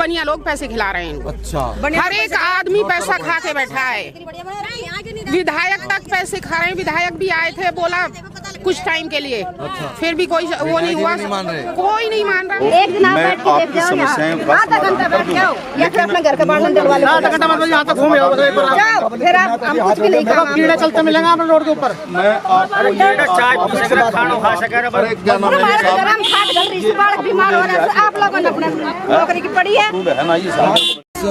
बनिया लोग पैसे खिला रहे हैं। अच्छा, हर एक आदमी पैसा खा के बैठा है। विधायक तक पैसे खा रहे हैं। विधायक भी आए थे, बोला कुछ टाइम के लिए। अच्छा। फिर भी कोई वो नहीं हुआ, कोई नहीं मान रहा। एक दिन आप बैठ के देख जाओ, आधा घंटा बैठ जाओ या फिर अपने घर का बालन डलवा लो। आधा घंटा मतलब यहाँ तक घूमे जाओ, फिर आप हम कुछ भी नहीं करेंगे। कीड़े चलते मिलेंगे आप रोड के ऊपर। मैं आपको चाय खाना खा सके बीमार हो रहे हैं। आप लोगों ने अपने नौकरी की पड़ी है।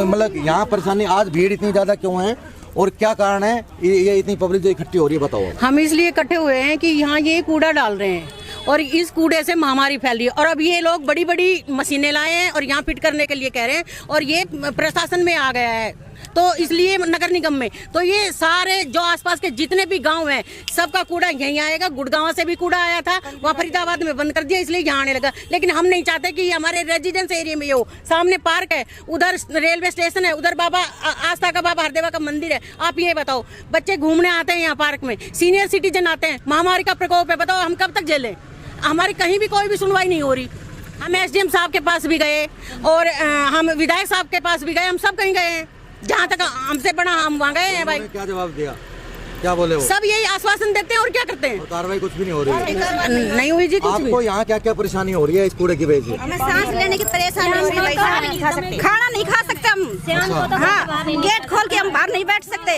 मतलब यहाँ परेशानी आज भीड़ इतनी ज्यादा क्यों है और क्या कारण है ये इतनी पब्लिक जो इकट्ठी हो रही है, बताओ। हम इसलिए इकट्ठे हुए हैं कि यहाँ ये कूड़ा डाल रहे हैं और इस कूड़े से महामारी फैल रही है और अब ये लोग बड़ी बड़ी मशीनें लाए हैं और यहाँ फिट करने के लिए कह रहे हैं और ये प्रशासन में आ गया है, तो इसलिए नगर निगम में तो ये सारे जो आसपास के जितने भी गांव हैं सबका कूड़ा यहीं आएगा। गुड़गांव से भी कूड़ा आया था, वहाँ फरीदाबाद में बंद कर दिया इसलिए यहाँ आने लगा। लेकिन हम नहीं चाहते कि हमारे रेजिडेंस एरिया में ये हो। सामने पार्क है, उधर रेलवे स्टेशन है, उधर बाबा आस्था का बाबा हरदेवा का मंदिर है। आप ये बताओ, बच्चे घूमने आते हैं यहाँ पार्क में, सीनियर सिटीजन आते हैं, महामारी का प्रकोप है, बताओ हम कब तक झेलें? हमारी कहीं भी कोई भी सुनवाई नहीं हो रही। हम SDM साहब के पास भी गए और हम विधायक साहब के पास भी गए, हम सब कहीं गए हैं, जहाँ तक हमसे बड़ा हम वहाँ गए हैं। भाई क्या जवाब दिया, क्या बोले वो? सब यही आश्वासन देते हैं और क्या करते हैं? कार्रवाई कुछ भी नहीं हो रही है। नहीं हुई जी कुछ भी। आपको यहाँ क्या क्या परेशानी हो रही है इस कूड़े की वजह से? हमें सांस लेने की परेशानी हो रही है, खाना नहीं खा सकते हम। हाँ, गेट खोल के हम बाहर नहीं बैठ सकते,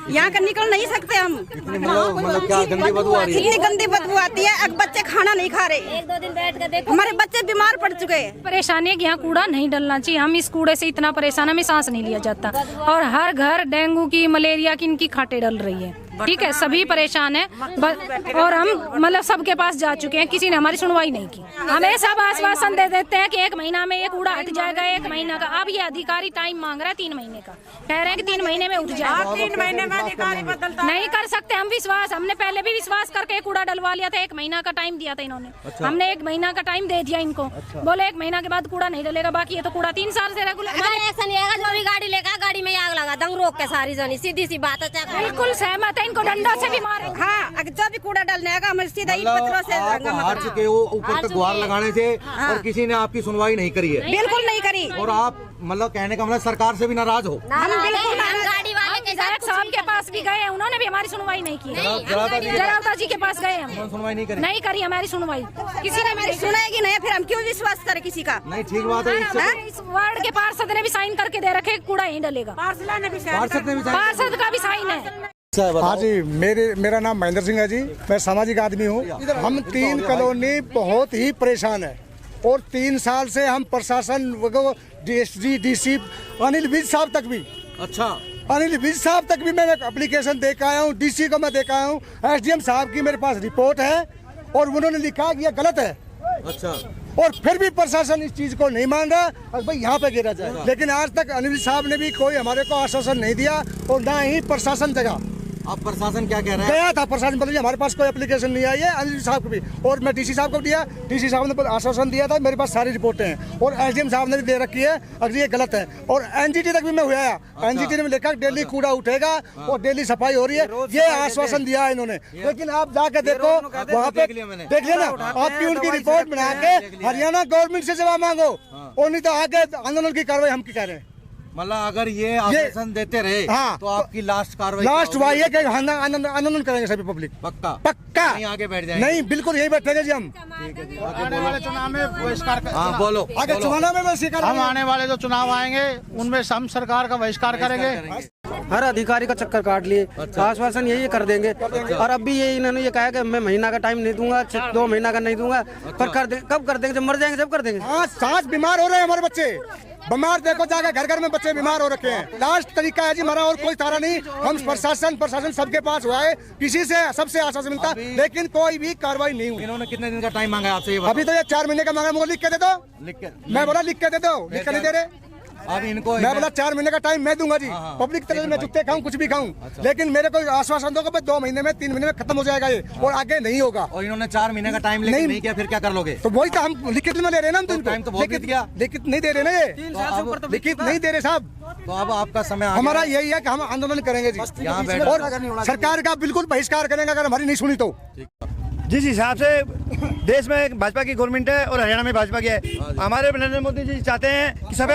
यहाँ का निकल नहीं सकते हम। मतलब क्या गंदी बदबू आ रही है? इतनी गंदी बदबू आती है, अब बच्चे खाना नहीं खा रहे। 1-2 दिन बैठ कर देखो, हमारे बच्चे बीमार पड़ चुके हैं। परेशानी है कि यहाँ कूड़ा नहीं डलना चाहिए। हम इस कूड़े से इतना परेशान, हमें सांस नहीं लिया जाता और हर घर डेंगू की, मलेरिया की इनकी खाटें डल रही है। ठीक है, सभी परेशान है और हम मतलब सबके पास जा चुके हैं, किसी ने हमारी सुनवाई नहीं की। हमें सब आश्वासन दे देते हैं कि 1 महीना में ये कूड़ा हट जाएगा, 1 महीना का। अब ये अधिकारी टाइम मांग रहा है 3 महीने का, कह रहे हैं कि 3 महीने में उठ जाएगा। 3 महीने में अधिकारी बदलता नहीं कर सकते हम विश्वास। हमने पहले भी विश्वास करके कूड़ा डलवा लिया था, 1 महीना का टाइम दिया था इन्होंने। अच्छा। हमने 1 महीना का टाइम दे दिया इनको। अच्छा। बोले 1 महीना के बाद कूड़ा नहीं डलेगा, बाकी ये तो कूड़ा 3 साल से रेगुलर। ऐसा नहीं आएगा, जो भी गाड़ी लेगा गाड़ी में आग लगा दंग रोक के सारी जनी, सीधी सी बात है। बिल्कुल सहमत है, इनको डंडा से भी मारे। हाँ, अगर जो भी कूड़ा डालने आएगा हमें सीधा ईंट पत्थरों से हार चुके हो ऊपर तक गुहार लगाने से और किसी ने आपकी सुनवाई नहीं करी है। बिल्कुल नहीं करी। और आप मतलब कहने का मतलब सरकार से भी नाराज हो? हम बिल्कुल गाड़ी वाले के विधायक साहब के पास भी गए, उन्होंने भी हमारी सुनवाई नहीं की। जरावता जी के पास गए हम, सुनवाई नहीं करी हमारी सुनवाई। किसी ने हमारी सुनाएगी नहीं, फिर हम क्यों विश्वास करें किसी का? नहीं, ठीक बात है। इस वार्ड के पार्षद ने भी साइन करके दे रखे, कूड़ा यहीं डलेगा। पार्षद का भी साइन है। हाँ जी, मेरा नाम महेंद्र सिंह है जी, मैं सामाजिक आदमी हूँ। हम 3 कॉलोनी बहुत ही परेशान है और 3 साल से हम प्रशासन DC अनिल विज साहब तक भी। अच्छा, अनिल विज साहब तक भी मैं एप्लीकेशन दे के आया हूँ, DC को मैं दे के आया हूँ, SDM साहब की मेरे पास रिपोर्ट है और उन्होंने लिखा कि यह गलत है। अच्छा, और फिर भी प्रशासन इस चीज को नहीं मान रहा, अब भाई यहाँ पे गिरा जाए। लेकिन आज तक अनिल साहब ने भी कोई हमारे को आश्वासन नहीं दिया और ना ही प्रशासन जगह। अब प्रशासन क्या कह रहा है? गया था प्रशासन, बोले हमारे पास कोई एप्लीकेशन नहीं आई है। अनिल साहब को भी और मैं DC साहब को दिया, DC साहब ने आश्वासन दिया था, मेरे पास सारी रिपोर्टें हैं और SDM साहब ने भी दे रखी है अगर ये गलत है। और NGT तक भी मैं हुआ, NGT ने लिखा डेली कूड़ा उठेगा और डेली सफाई हो रही है, ये आश्वासन दिया है इन्होंने। लेकिन आप जाके देखो वहाँ पे, देख लिया ना, आपकी उनकी रिपोर्ट बना के हरियाणा गवर्नमेंट से जवाब मांगो और नहीं तो आगे आंदोलन की कार्रवाई हम की कह रहे हैं। मतलब अगर ये आश्वासन देते रहे हाँ, तो आपकी लास्ट कार्रवाई वही है कि आंदोलन करेंगे सभी पब्लिक। पक्का नहीं आगे बैठ जाएंगे? नहीं, बिल्कुल यही बैठेंगे जी हम। आने वाले चुनाव में बहिष्कार, हाँ बोलो, आगे चुनाव में हम आने वाले जो चुनाव आएंगे उनमें हम सरकार का बहिष्कार करेंगे। हर अधिकारी का चक्कर काट लिए। अच्छा। आश्वासन यही कर देंगे। अच्छा। और अब भी ये इन्होंने ये कहा कि मैं महीना का टाइम नहीं दूंगा, 2 महीना का नहीं दूंगा। अच्छा। पर कब कर देंगे? जब मर जाएंगे जब कर देंगे। हाँ, सांस बीमार हो रहे हैं हमारे बच्चे, बीमार देखो जाके घर घर में बच्चे बीमार हो रखे हैं। लास्ट तरीका है जी हमारा, और कोई तारा नहीं। हम प्रशासन सबके पास हुआ है, किसी से सबसे आश्वासन मिलता, लेकिन कोई भी कार्रवाई नहीं हुई। इन्होंने कितने दिन का टाइम मांगा आपसे? अभी तो ये 4 महीने का मांगा, मुझे लिख के दे दो। मैं बोला लिख के दे दो, लिख के नहीं दे रहे। अब इनको मैं बोला 4 महीने का टाइम मैं दूंगा जी। पब्लिक तरह मैं जुत्ते खाऊं, कुछ भी खाऊं। अच्छा। लेकिन मेरे को आश्वासन दो कि 2 महीने में 3 महीने में खत्म हो जाएगा ये और आगे नहीं होगा। और इन्होंने 4 महीने का टाइम नहीं किया, फिर क्या कर लोगे? तो वही तो हम लिखित में ले रहे हैं ना, टाइम तो बहुत किया, लिखित नहीं दे रहे ना, ये लिखित नहीं दे रहे साहब। तो अब आपका समय हमारा यही है कि हम आंदोलन करेंगे जी और सरकार का बिल्कुल बहिष्कार करेंगे अगर हमारी नहीं सुनी तो। जिस हिसाब से देश में भाजपा की गवर्नमेंट है और हरियाणा में भाजपा की है। हमारे नरेंद्र मोदी जी चाहते हैं कि सब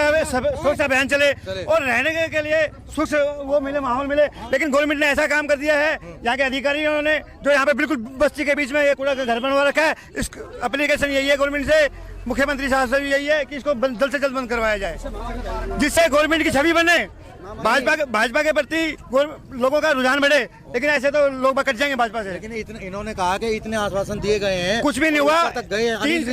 स्वच्छ अभियान चले और रहने के लिए स्वच्छ वो मिले, माहौल मिले, लेकिन गवर्नमेंट ने ऐसा काम कर दिया है, यहाँ के अधिकारियों ने जो यहाँ पे बिल्कुल बस्ती के बीच में ये कूड़ा का घर बनवा रखा है। इस एप्लीकेशन यही है गवर्नमेंट से, मुख्यमंत्री साहब से भी यही है कि इसको जल्द से जल्द बंद करवाया जाए, जिससे गवर्नमेंट की छवि बने, भाजपा के प्रति लोगों का रुझान बढ़े। लेकिन ऐसे तो लोग कट जाएंगे भाजपा से। लेकिन इन्होंने कहा कि इतने आश्वासन दिए गए हैं, कुछ भी नहीं हुआ, अनिल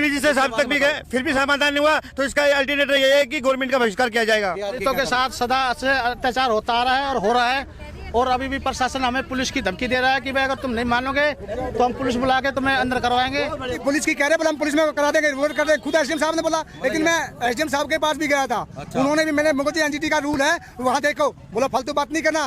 विज से साहब तक भी गए, फिर भी समाधान नहीं हुआ। तो इसका अल्टरनेटिव ये है कि गवर्नमेंट का बहिष्कार किया जाएगा। दलितों के साथ सदा से अत्याचार होता आ रहा है और हो रहा है, और अभी भी प्रशासन हमें पुलिस की धमकी दे रहा है कि भाई अगर तुम नहीं मानोगे तो हम पुलिस बुला के तुम्हें अंदर करवाएंगे। पुलिस की कह रहे बोला हम पुलिस में करा देंगे, रिपोर्ट कर देंगे। खुद एसडीएम साहब ने बोला, लेकिन मैं एसडीएम साहब के पास भी गया था। उन्होंने भी, मैंने मुझे एनजीटी का रूल है वहाँ देखो, बोला फालतू बात नहीं करना।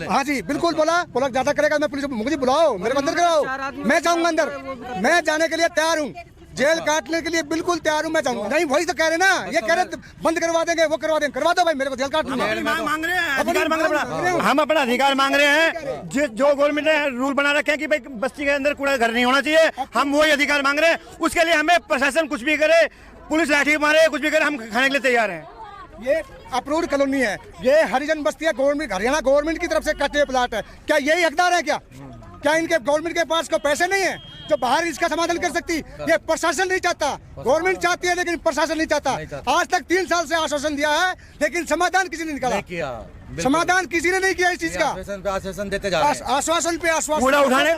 हाँ जी बिल्कुल, बोला ज्यादा करेगा मैं पुलिस, मुझे बुलाओ, मेरे को अंदर कराओ, मैं जाऊंगा अंदर, मैं जाने के लिए तैयार हूँ, जेल काटने के लिए बिल्कुल तैयार हूँ, मैं चाहूंगा। नहीं वही तो कह रहे ना, ये कह रहे बंद करवा देंगे, वो करवा देंगे, करवा दो भाई, मेरे को जेल काटना मांग रहे हैं, हम अपना अधिकार मांग रहे हैं। जो गवर्नमेंट ने रूल बना रखे हैं कि भाई बस्ती के अंदर कूड़ा घर नहीं होना चाहिए, हम वही अधिकार मांग रहे हैं। उसके लिए हमें प्रशासन कुछ भी करे, पुलिस लाठी मारे, कुछ भी करे, हम खाने के लिए तैयार हैं। ये अप्रूव्ड कॉलोनी है, ये हरिजन बस्ती है, गवर्नमेंट हरियाणा गवर्नमेंट की तरफ से कटे प्लाट है। क्या यही हकदार है? क्या इनके गवर्नमेंट के पास को पैसे नहीं है जो बाहर इसका समाधान कर सकती? ये प्रशासन नहीं चाहता, गवर्नमेंट चाहती है लेकिन प्रशासन नहीं चाहता। आज तक 3 साल से आश्वासन दिया है लेकिन समाधान किसी ने निकाला, समाधान किसी ने नहीं किया इस चीज का। आश्वासन देते जा रहे हैं, आश्वासन पे आश्वासन।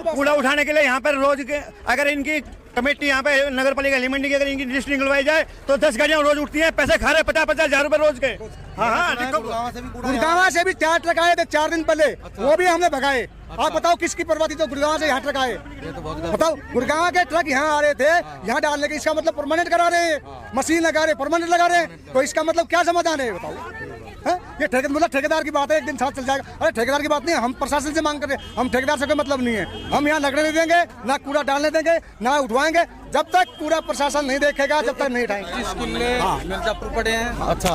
कूड़ा उठाने के लिए यहाँ पर रोज के, अगर इनकी कमेटी यहाँ पे नगर पालिका लिमिट की अगर इनकी लिस्ट निकलवाई जाए तो 10 गाड़ियाँ रोज उठती हैं, पैसे खा रहे 50-50 हजार रुपए रोज के। हाँ, गुड़गांव से भी 4 ट्रक आए थे 4 दिन पहले, वो भी हमने भगाए। आप बताओ किसकी परवाह थी तो गुड़गांव से यहाँ ट्रक आए? बताओ, गुड़गांव के ट्रक यहाँ आ रहे थे, यहाँ डालने के, इसका मतलब परमानेंट करा रहे हैं, मशीन लगा रहे, परमानेंट लगा रहे हैं, तो इसका मतलब क्या समाधान है बताओ? ये ठेकेदार की बात है, एक दिन साथ चल जाएगा। अरे ठेकेदार की बात नहीं है, हम प्रशासन से मांग कर रहे हैं, हम ठेकेदार से कोई मतलब नहीं है। हम यहाँ लगने नहीं देंगे, ना कूड़ा डालने देंगे, ना उठवाएंगे, जब तक पूरा प्रशासन नहीं देखेगा जब तक नहीं उठाएंगे। 25 किले मिर्जापुर पड़े हैं। अच्छा,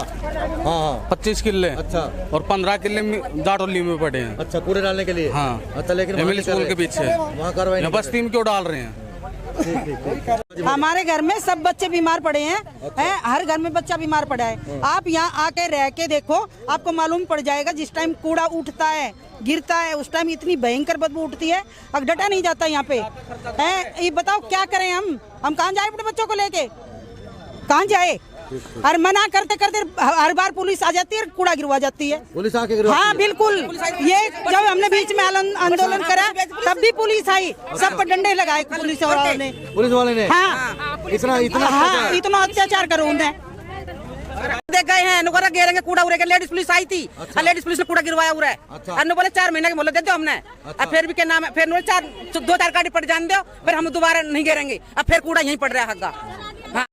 हाँ, 25 किले। अच्छा, और 15 किले दाटोली में पड़े हैं। अच्छा, कूड़े डालने के लिए। हाँ, अच्छा, लेकिन स्कूल के पीछे वहाँ कार्रवाई बस्ती में क्यों डाल रहे हैं? हमारे घर में सब बच्चे बीमार पड़े हैं, हर घर में बच्चा बीमार पड़ा है। आप यहाँ आके रह के देखो, आपको मालूम पड़ जाएगा। जिस टाइम कूड़ा उठता है, गिरता है, उस टाइम इतनी भयंकर बदबू उठती है, अब डटा नहीं जाता यहाँ पे। ये बताओ क्या करें हम कहाँ जाए अपने बच्चों को लेके, कहाँ जाए? और मना करते करते हर बार पुलिस आ जाती है, कूड़ा गिरवा जाती है पुलिस आके। हाँ बिल्कुल, ये जब हमने बीच में आंदोलन करा तब भी पुलिस आई, सब पर डंडे लगाए पुलिस वाले ने। हाँ, इतना अत्याचार करो उन्हें। देख गए हैं, नुकरा घेरेंगे कूड़ा उड़ेगा। लेडीज पुलिस आई थी, लेडीज पुलिस ने कूड़ा गिरवाया उड़ा है। अन्नू बोले 4 महीने के बोले दे दो हमने। अब फिर भी क्या नाम है, फिर 2-4 गाड़ी पड़ जाने दो, फिर हम दोबारा नहीं घेरेंगे। अब फिर कूड़ा यहीं पड़ रहा है हग्गा।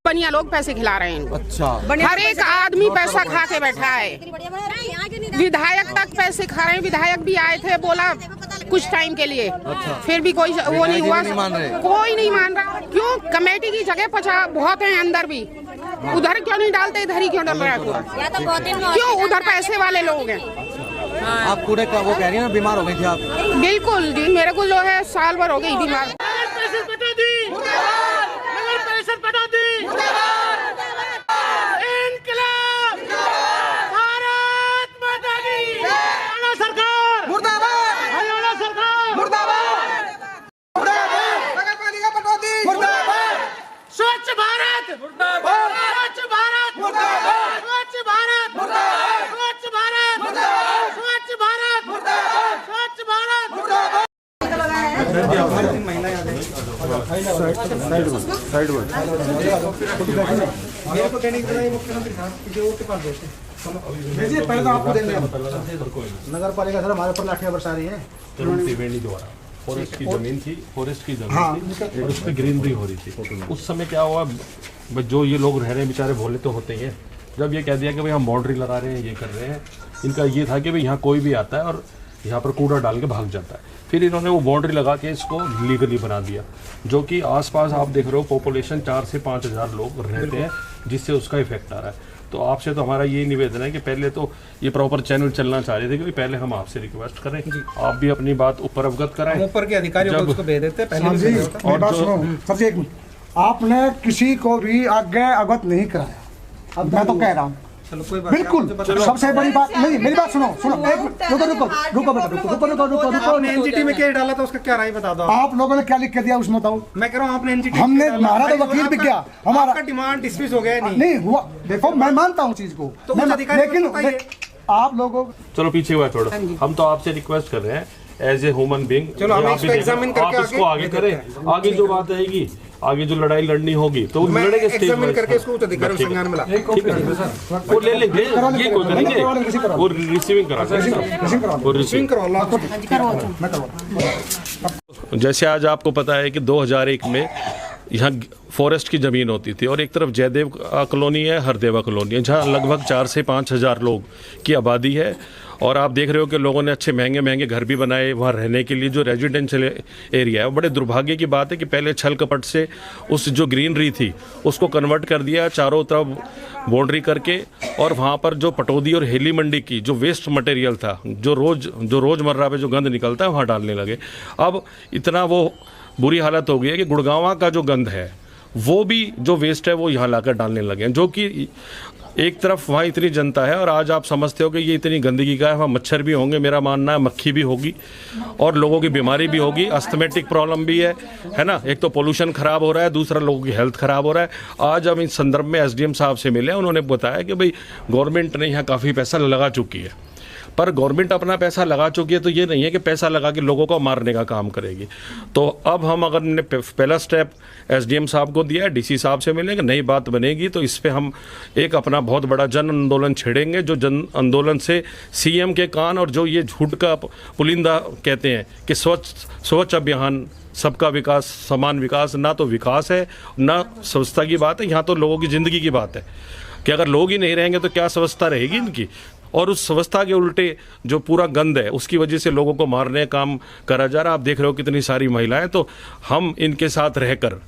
बनिया लोग पैसे खिला रहे हैं। अच्छा, हर एक आदमी पैसा खा के बैठा है, विधायक तक पैसे खा रहे हैं। विधायक भी आए थे, बोला कुछ टाइम के लिए, फिर भी कोई वो नहीं हुआ, कोई नहीं मान रहा। क्यों? कमेटी की जगह 50 बहुत है अंदर भी, उधर क्यों नहीं डालते, इधर ही क्यों डाल रहा है? क्यों? उधर पैसे वाले लोग हैं। आप कूड़े का वो कह रही है ना, बीमार हो गई थी आप? बिल्कुल जी, मेरे को जो है साल भर हो गई बीमार। स्वच्छ भारत मुर्दाबाद, स्वच्छ भारत मुर्दाबाद, स्वच्छ भारत मुर्दाबाद, स्वच्छ भारत मुर्दाबाद, स्वच्छ भारत मुर्दाबाद, स्वच्छ भारत मुर्दाबाद। पहले तो आपको देंगे, नगर पालिका सर हमारे ऊपर लाठियां बरसा रही है। फॉरेस्ट की जमीन थी, और उस पर ग्रीनरी हो रही थी। उस समय क्या हुआ, जो ये लोग रह रहे हैं बेचारे भोले तो होते ही हैं। जब ये कह दिया कि भाई हम बाउंड्री लगा रहे हैं, ये कर रहे हैं, इनका ये था कि भाई यहाँ कोई भी आता है और यहाँ पर कूड़ा डाल के भाग जाता है। फिर इन्होंने वो बाउंड्री लगा के इसको लीगली बना दिया, जो कि आसपास आप देख रहे हो पॉपुलेशन 4 से 5 हज़ार लोग रहते हैं, जिससे उसका इफेक्ट आ रहा है। तो आपसे तो हमारा यही निवेदन है कि पहले तो ये प्रॉपर चैनल चलना चाह रहे थे, क्योंकि पहले हम आपसे रिक्वेस्ट करें, आप भी अपनी बात ऊपर अवगत कराएं, ऊपर के अधिकारियों को उसको भेज देते पहले। सबसे एक मिनट, आपने किसी को भी आगे अवगत नहीं कराया, अब मैं तो कह रहा हूँ बिल्कुल। सबसे बड़ी बात नहीं, मेरी बात सुनो सुनो, रुको। एनजीटी में क्या डाला था उसका क्या राय बता दो। आप लोगों ने क्या लिख के दिया उसमें बताओ। मैं कह रहा हूँ आपने एनजीटी, हमने, हमारा तो वकील भी क्या, हमारा डिमांड डिस्मिस हो गया नहीं हुआ। देखो मैं मानता हूँ चीज को, लेकिन आप लोगों, चलो पीछे हुआ छोड़ो, हम तो आपसे रिक्वेस्ट कर रहे हैं एज ए ह्यूमन बीइंग, चलो हम इसको एग्जामिन करके आप इसको आगे करें, आगे जो बात आएगी, आगे जो लड़ाई लड़नी होगी तो लड़ेंगे स्टेज में करके इसको उच्च अधिकारी संज्ञान में ला, ठीक है वो ले लेंगे, ये कोई करेंगे, वो रिसीविंग करा। जैसे आज आपको पता है कि 2001 में यहाँ फॉरेस्ट की ज़मीन होती थी और एक तरफ जयदेव कॉलोनी है, हरदेवा कॉलोनी है, जहाँ लगभग 4 से 5 हज़ार लोग की आबादी है। और आप देख रहे हो कि लोगों ने अच्छे महंगे महंगे घर भी बनाए वहाँ रहने के लिए, जो रेजिडेंशियल एरिया है। बड़े दुर्भाग्य की बात है कि पहले छल कपट से उस जो ग्रीनरी थी उसको कन्वर्ट कर दिया, चारों तरफ बाउंड्री करके, और वहाँ पर जो पटौदी और हेली मंडी की जो वेस्ट मटेरियल था, जो रोज़मर्रा पे जो गंद निकलता है, वहाँ डालने लगे। अब इतना वो बुरी हालत हो गई है कि गुड़गांवा का जो गंद है वो भी जो वेस्ट है वो यहाँ लाकर डालने लगे हैं, जो कि एक तरफ वहाँ इतनी जनता है और आज आप समझते हो कि ये इतनी गंदगी का है, वहाँ मच्छर भी होंगे, मेरा मानना है मक्खी भी होगी और लोगों की बीमारी भी होगी, अस्थमेटिक प्रॉब्लम भी है ना। एक तो पोल्यूशन खराब हो रहा है, दूसरा लोगों की हेल्थ खराब हो रहा है। आज हम इस संदर्भ में एसडीएम साहब से मिले, उन्होंने बताया कि भाई गवर्नमेंट ने यहाँ काफ़ी पैसा लगा चुकी है, पर गवर्नमेंट अपना पैसा लगा चुकी है तो ये नहीं है कि पैसा लगा के लोगों को मारने का काम करेगी। तो अब हम अगर ने पहला स्टेप एसडीएम साहब को दिया है, डीसी साहब से मिलेंगे, नई बात बनेगी तो इस पे हम एक अपना बहुत बड़ा जन आंदोलन छेड़ेंगे, जो जन आंदोलन से सीएम के कान और जो ये झूठ का पुलिंदा कहते हैं कि स्वच्छ अभियान, सबका विकास, समान विकास, ना तो विकास है ना स्वच्छता की बात है, यहाँ तो लोगों की ज़िंदगी की बात है कि अगर लोग ही नहीं रहेंगे तो क्या स्वच्छता रहेगी इनकी। और उस व्यवस्था के उल्टे जो पूरा गंद है उसकी वजह से लोगों को मारने का काम करा जा रहा है। आप देख रहे हो कितनी सारी महिलाएं, तो हम इनके साथ रहकर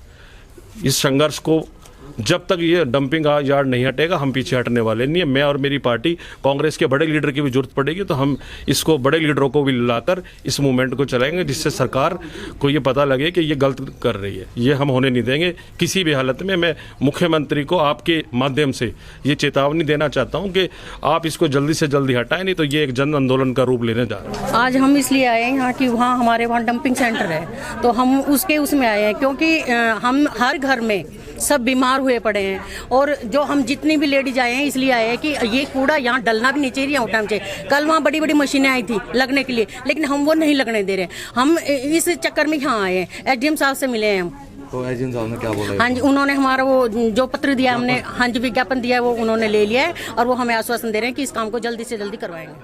इस संघर्ष को, जब तक ये डंपिंग यार्ड नहीं हटेगा हम पीछे हटने वाले नहीं है। मैं और मेरी पार्टी, कांग्रेस के बड़े लीडर की भी जरूरत पड़ेगी तो हम इसको बड़े लीडरों को भी लाकर इस मूवमेंट को चलाएंगे, जिससे सरकार को ये पता लगे कि ये गलत कर रही है। ये हम होने नहीं देंगे किसी भी हालत में। मैं मुख्यमंत्री को आपके माध्यम से ये चेतावनी देना चाहता हूँ कि आप इसको जल्दी से जल्दी हटाएं, नहीं तो ये एक जन आंदोलन का रूप लेने जा रहा है। आज हम इसलिए आए हैं यहाँ कि वहाँ हमारे वहाँ डंपिंग सेंटर है, तो हम उसमें आए हैं क्योंकि हम हर घर में सब बीमार हुए पड़े हैं। और जो हम जितनी भी लेडीज आए हैं इसलिए आए हैं कि ये कूड़ा यहाँ डलना भी नहीं चाहिए, यहाँ उठाना चाहिए। कल वहाँ बड़ी बड़ी मशीनें आई थी लगने के लिए, लेकिन हम वो नहीं लगने दे रहे। हम इस चक्कर में यहाँ आए हैं, एसडीएम साहब से मिले हैं हम। तो एसडीएम साहब ने क्या बोला? हाँ जी, उन्होंने हमारा वो जो पत्र दिया हमने, हाँ जी विज्ञापन दिया है, वो उन्होंने ले लिया है और वो हमें आश्वासन दे रहे हैं कि इस काम को जल्दी से जल्दी करवाएंगे।